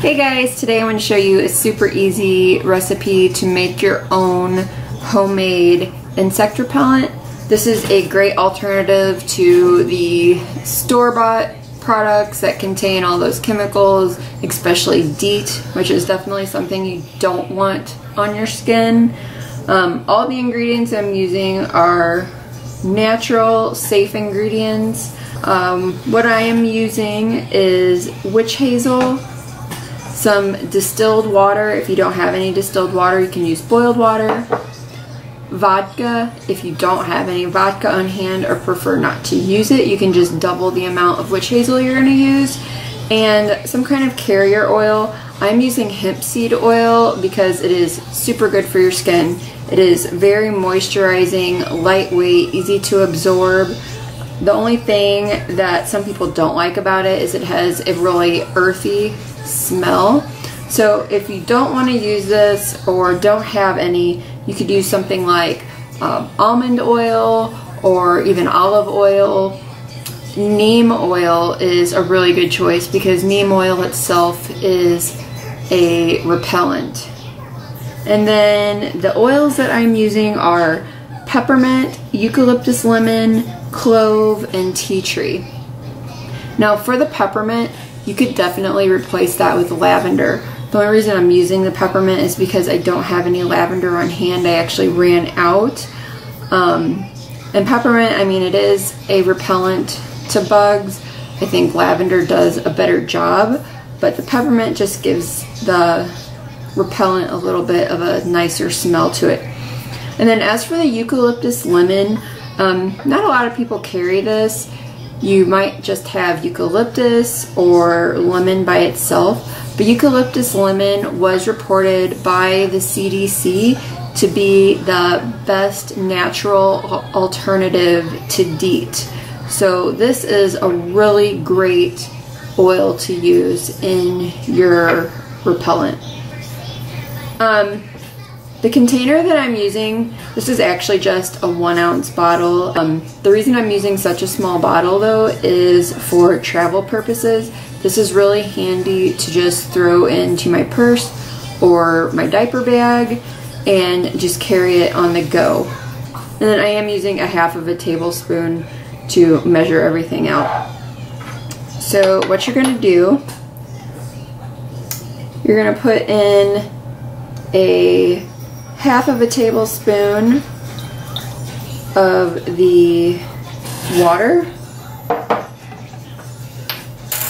Hey guys, today I want to show you a super easy recipe to make your own homemade insect repellent. This is a great alternative to the store-bought products that contain all those chemicals, especially DEET, which is definitely something you don't want on your skin. All the ingredients I'm using are natural, safe ingredients. What I am using is witch hazel, some distilled water. If you don't have any distilled water, you can use boiled water. Vodka. If you don't have any vodka on hand or prefer not to use it, you can just double the amount of witch hazel you're going to use. And some kind of carrier oil. I'm using hemp seed oil because it is super good for your skin. It is very moisturizing, lightweight, easy to absorb. The only thing that some people don't like about it is it has a really earthy smell. So if you don't want to use this or don't have any, you could use something like almond oil or even olive oil. Neem oil is a really good choice because neem oil itself is a repellent. And then the oils that I'm using are peppermint, eucalyptus lemon, clove, and tea tree. Now for the peppermint, you could definitely replace that with lavender. The only reason I'm using the peppermint is because I don't have any lavender on hand. I actually ran out. And peppermint, I mean, it is a repellent to bugs. I think lavender does a better job, but the peppermint just gives the repellent a little bit of a nicer smell to it. And then as for the eucalyptus lemon, not a lot of people carry this. You might just have eucalyptus or lemon by itself, but eucalyptus lemon was reported by the CDC to be the best natural alternative to DEET. So this is a really great oil to use in your repellent. The container that I'm using, this is actually just a 1 ounce bottle. The reason I'm using such a small bottle though is for travel purposes. This is really handy to just throw into my purse or my diaper bag and just carry it on the go. And then I am using a half of a tablespoon to measure everything out. So what you're going to do, you're going to put in a half of a tablespoon of the water.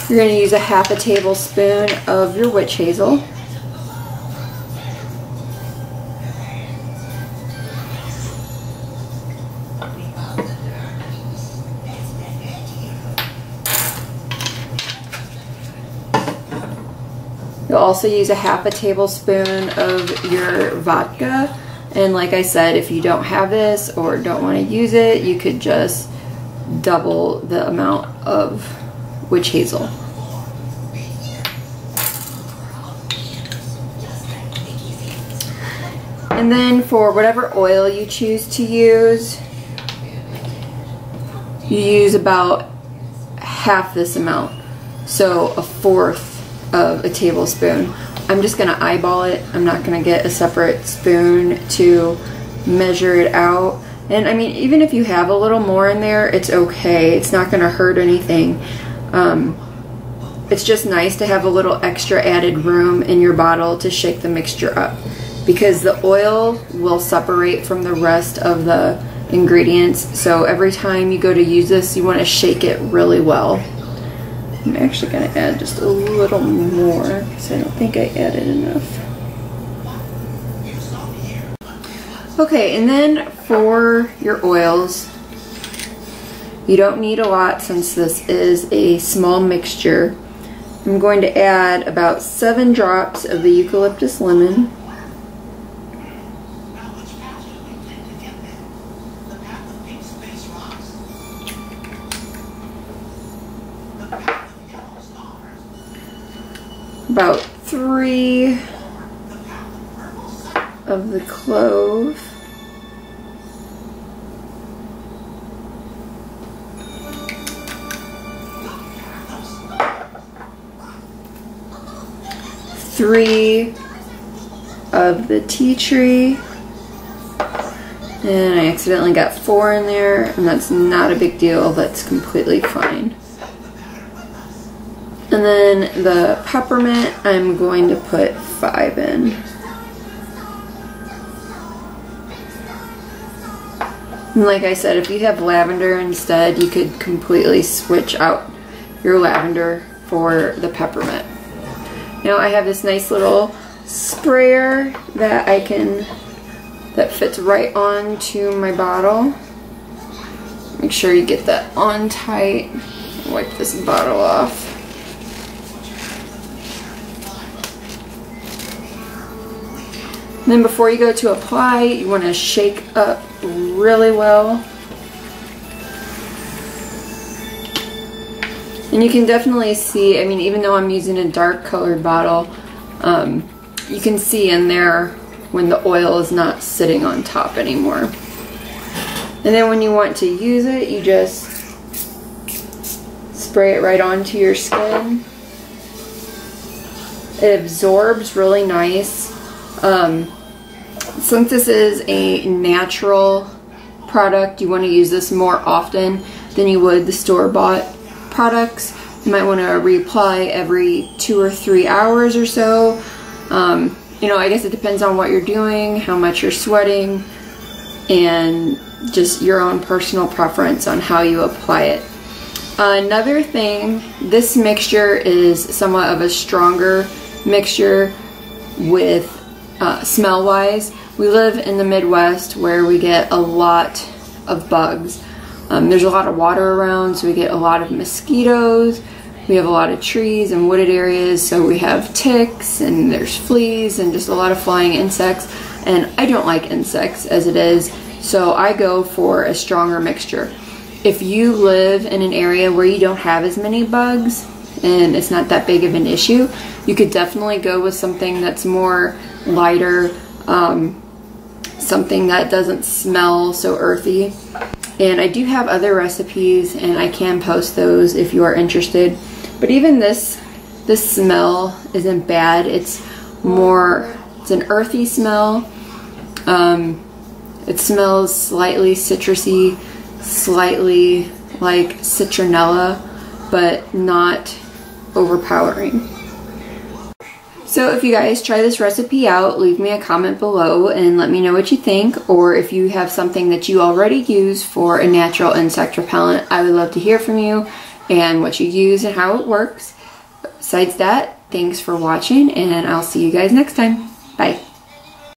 You're going to use a half a tablespoon of your witch hazel. You'll also use a half a tablespoon of your vodka, and like I said, if you don't have this or don't want to use it, you could just double the amount of witch hazel. And then for whatever oil you choose to use, you use about half this amount, so a fourth of a tablespoon. I'm just gonna eyeball it. I'm not gonna get a separate spoon to measure it out. And I mean, even if you have a little more in there, it's okay. It's not gonna hurt anything. It's just nice to have a little extra added room in your bottle to shake the mixture up, because the oil will separate from the rest of the ingredients. So every time you go to use this, you want to shake it really well. I'm actually going to add just a little more because I don't think I added enough. Okay, and then for your oils, you don't need a lot since this is a small mixture. I'm going to add about 7 drops of the eucalyptus lemon. About 3 of the clove. 3 of the tea tree. And I accidentally got 4 in there, and that's not a big deal. That's completely fine. And then the peppermint, I'm going to put 5 in. And like I said, if you have lavender instead, you could completely switch out your lavender for the peppermint. Now I have this nice little sprayer that that fits right onto my bottle. Make sure you get that on tight. Wipe this bottle off. And then before you go to apply, you want to shake up really well. And you can definitely see, I mean, even though I'm using a dark colored bottle, you can see in there when the oil is not sitting on top anymore. And then when you want to use it, you just spray it right onto your skin. It absorbs really nice. Since this is a natural product, you want to use this more often than you would the store-bought products. You might want to reapply every 2 or 3 hours or so. You know, I guess it depends on what you're doing, how much you're sweating, and just your own personal preference on how you apply it. Another thing, this mixture is somewhat of a stronger mixture with smell-wise. We live in the Midwest where we get a lot of bugs. There's a lot of water around, so we get a lot of mosquitoes. We have a lot of trees and wooded areas, so we have ticks and there's fleas and just a lot of flying insects. And I don't like insects as it is, so I go for a stronger mixture. If you live in an area where you don't have as many bugs and it's not that big of an issue, you could definitely go with something that's more lighter, something that doesn't smell so earthy. And I do have other recipes and I can post those if you are interested. But even this smell isn't bad. It's an earthy smell. It smells slightly citrusy, slightly like citronella, but not overpowering. So if you guys try this recipe out, leave me a comment below and let me know what you think, or if you have something that you already use for a natural insect repellent, I would love to hear from you and what you use and how it works. Besides that, thanks for watching and I'll see you guys next time. Bye.